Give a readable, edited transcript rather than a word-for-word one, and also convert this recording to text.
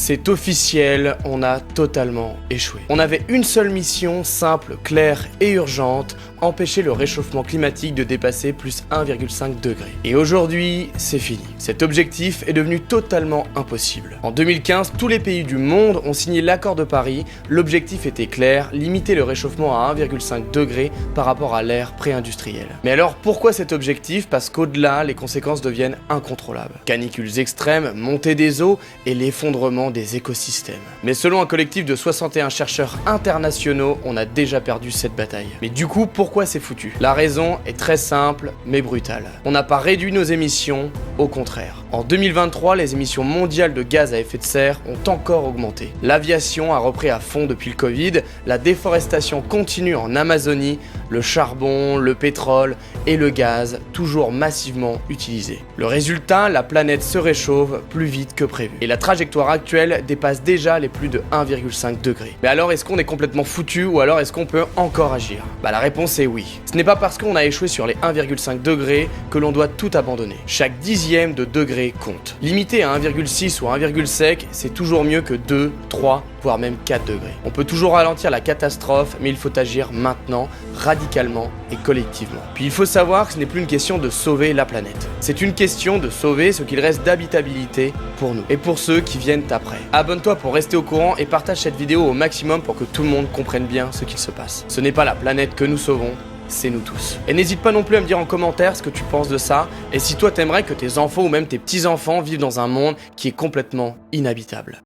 C'est officiel, on a totalement échoué. On avait une seule mission, simple, claire et urgente, empêcher le réchauffement climatique de dépasser plus 1,5 degré. Et aujourd'hui, c'est fini. Cet objectif est devenu totalement impossible. En 2015, tous les pays du monde ont signé l'accord de Paris. L'objectif était clair, limiter le réchauffement à 1,5 degré par rapport à l'ère pré-industrielle. Mais alors pourquoi cet objectif? Parce qu'au-delà, les conséquences deviennent incontrôlables. Canicules extrêmes, montée des eaux et l'effondrement des écosystèmes. Mais selon un collectif de 61 chercheurs internationaux, on a déjà perdu cette bataille. Mais du coup, pourquoi c'est foutu? La raison est très simple mais brutale. On n'a pas réduit nos émissions, au contraire. En 2023, les émissions mondiales de gaz à effet de serre ont encore augmenté. L'aviation a repris à fond depuis le Covid, la déforestation continue en Amazonie, le charbon, le pétrole et le gaz toujours massivement utilisés. Le résultat, la planète se réchauffe plus vite que prévu. Et la trajectoire actuelle dépasse déjà les plus de 1,5 degrés. Mais alors est-ce qu'on est complètement foutu ou alors est-ce qu'on peut encore agir? La réponse est oui. Ce n'est pas parce qu'on a échoué sur les 1,5 degrés que l'on doit tout abandonner. Chaque dixième de degré compte. Limiter à 1,6 ou 1,5, c'est toujours mieux que 2, 3, voire même 4 degrés. On peut toujours ralentir la catastrophe, mais il faut agir maintenant, radicalement et collectivement. Puis il faut savoir que ce n'est plus une question de sauver la planète. C'est une question de sauver ce qu'il reste d'habitabilité pour nous et pour ceux qui viennent après. Abonne-toi pour rester au courant et partage cette vidéo au maximum pour que tout le monde comprenne bien ce qu'il se passe. Ce n'est pas la planète que nous sauvons, c'est nous tous. Et n'hésite pas non plus à me dire en commentaire ce que tu penses de ça et si toi t'aimerais que tes enfants ou même tes petits-enfants vivent dans un monde qui est complètement inhabitable.